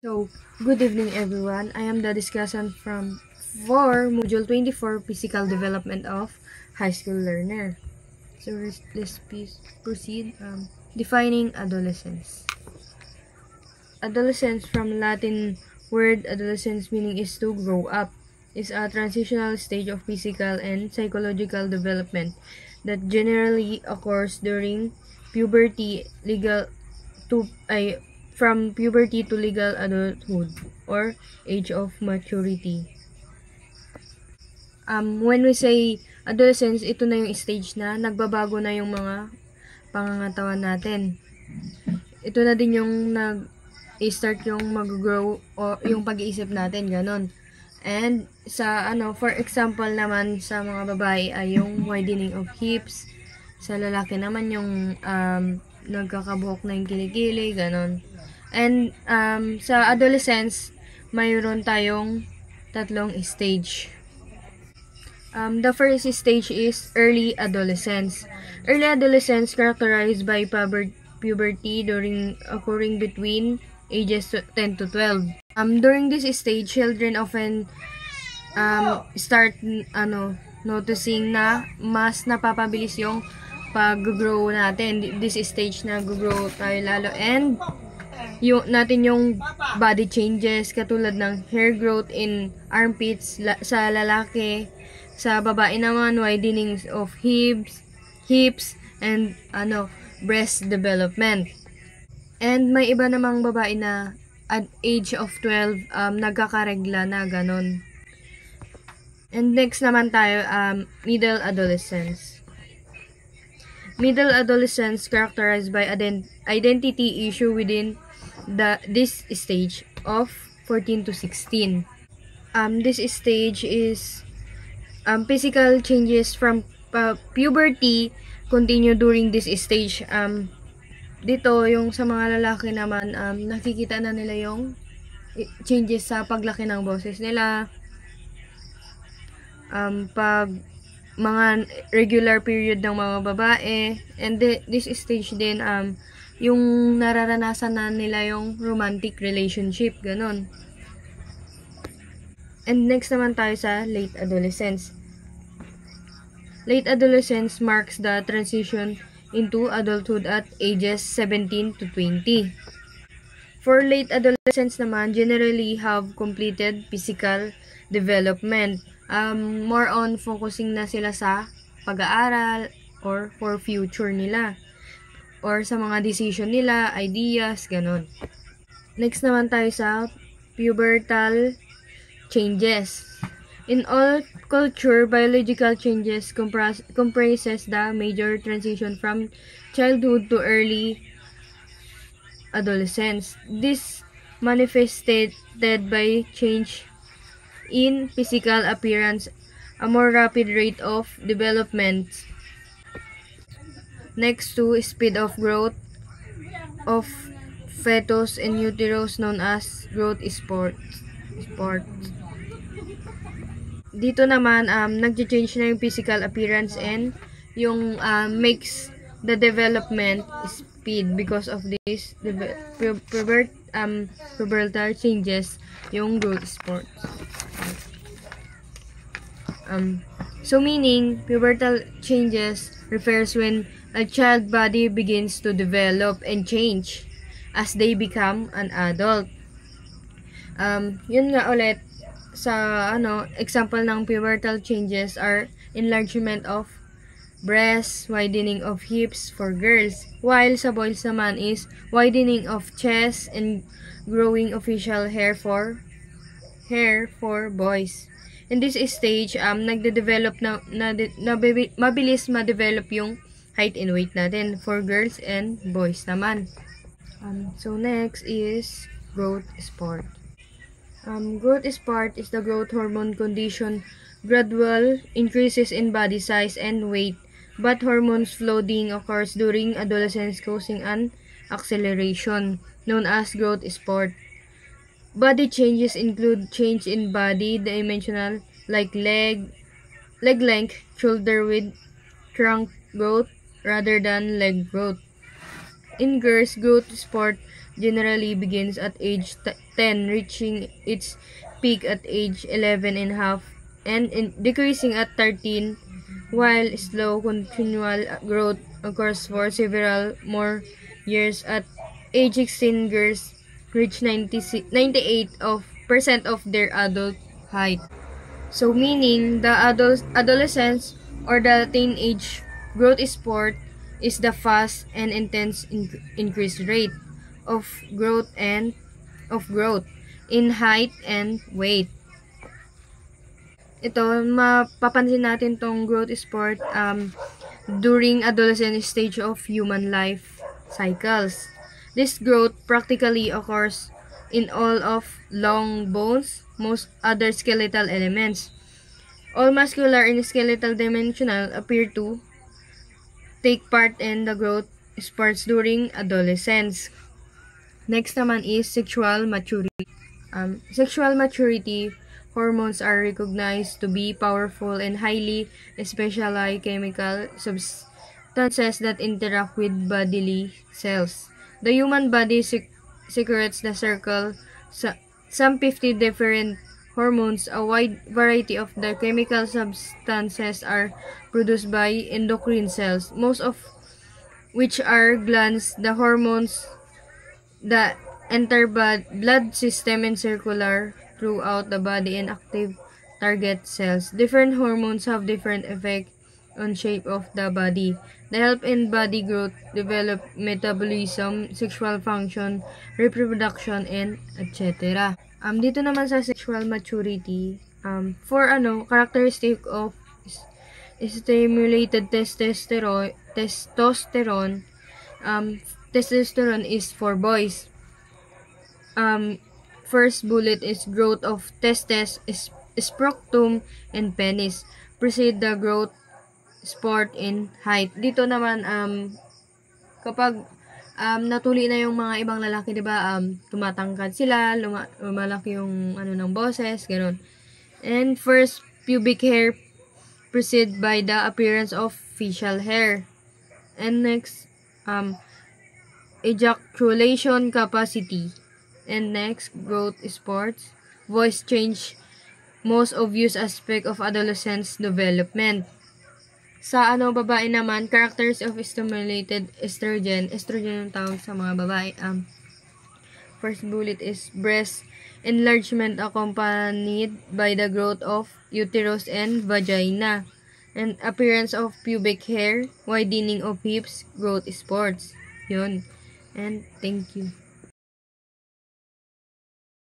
So, good evening everyone. I am the discussant from for Module 24, Physical Development of High School Learner. So, let's proceed. Defining adolescence. Adolescence, from Latin word adolescence, meaning is to grow up, is a transitional stage of physical and psychological development that generally occurs during puberty legal to from puberty to legal adulthood or age of maturity. When we say adolescence, ito na yung stage na nagbabago na yung mga pangangatawan natin. Ito na din yung nag-start yung mag-grow o yung pag-iisip natin, ganon. And for example naman sa mga babae ay yung widening of hips. Sa lalaki naman yung nagkakabuhok na yung kilikili, ganon. And sa adolescence, mayroon tayong tatlong stage. The first stage is early adolescence. Early adolescence characterized by puberty occurring between ages 10 to 12. During this stage, children often start noticing na mas napapabilis yung pag-grow natin. This stage na grow tayo lalo, and yung body changes katulad ng hair growth in armpits sa lalaki. Sa babae naman, widening of hips and breast development. And may iba namang babae na at age of 12 nagkakaregla na ganon. And next naman tayo, middle adolescence. Middle adolescence characterized by identity issue within this stage of 14 to 16. This stage is physical changes from puberty continue during this stage. Dito, yung sa mga lalaki naman, nakikita na nila yung changes sa paglaki ng boses nila, pag mga regular period ng mga babae, and this stage din, yung nararanasan na nila yung romantic relationship, ganon. And next naman tayo sa late adolescence. Late adolescence marks the transition into adulthood at ages 17 to 20. For late adolescents naman, generally have completed physical development. More on focusing na sila sa pag-aaral or for future nila, or sa mga decision nila, ideas, ganon. Next naman tayo sa pubertal changes. In all culture, biological changes comprises the major transition from childhood to early adolescence. This manifested by change in physical appearance, a more rapid rate of development. Next to speed of growth of fetus and uterus, known as growth spurt. Dito naman, nag-change na yung physical appearance and yung makes the development speed because of this pubertal changes, yung growth spurt. So meaning, pubertal changes refers when a child body begins to develop and change as they become an adult. Yun nga ulit, sa example ng pubertal changes are enlargement of breasts, widening of hips for girls, while sa boys naman is widening of chest and growing facial hair for boys. In this stage, nagde-develop na mabilis ma-develop yung height and weight natin for girls and boys naman. So next is growth spurt. Growth spurt is the growth hormone condition, gradual increases in body size and weight, but hormones flooding occurs during adolescence, causing an acceleration, known as growth spurt. Body changes include change in body dimensional, like leg length, shoulder width, trunk growth rather than leg growth. In girls, growth spurt generally begins at age 10, reaching its peak at age 11 and a half, and decreasing at 13, while slow continual growth occurs for several more years. At age 16, girls reach 98% of their adult height. So meaning the adolescence or the teenage growth sport is the fast and intense increased rate of growth in height and weight. Ito, mapapansin natin tong growth sport during adolescent stage of human life cycles. This growth practically occurs in all of long bones, most other skeletal elements. All muscular and skeletal dimensional appear to take part in the growth spurts during adolescence. Next naman is sexual maturity. Sexual maturity hormones are recognized to be powerful and highly specialized chemical substances that interact with bodily cells. The human body secretes the circle some 50 different hormones. A wide variety of the chemical substances are produced by endocrine cells, most of which are glands. The hormones that enter blood system and circular throughout the body and active target cells. Different hormones have different effect on shape of the body. They help in body growth, develop metabolism, sexual function, reproduction, and etc. Dito naman sa sexual maturity, characteristic of stimulated testosterone is for boys. First bullet is growth of testes, scrotum, and penis. Precede the growth sport in height. Dito naman, kapag natuli na yung mga ibang lalaki, diba, tumatangkad sila, lumalaki yung ng boses, gano'n. And first, pubic hair preceded by the appearance of facial hair. And next, ejaculation capacity. And next, growth sports. Voice change, most obvious aspect of adolescence development. Sa babae naman, characters of stimulated estrogen. Estrogen yung tawag sa mga babae. First bullet is breast enlargement accompanied by the growth of uterus and vagina. And appearance of pubic hair, widening of hips, growth sports. Yun. And thank you.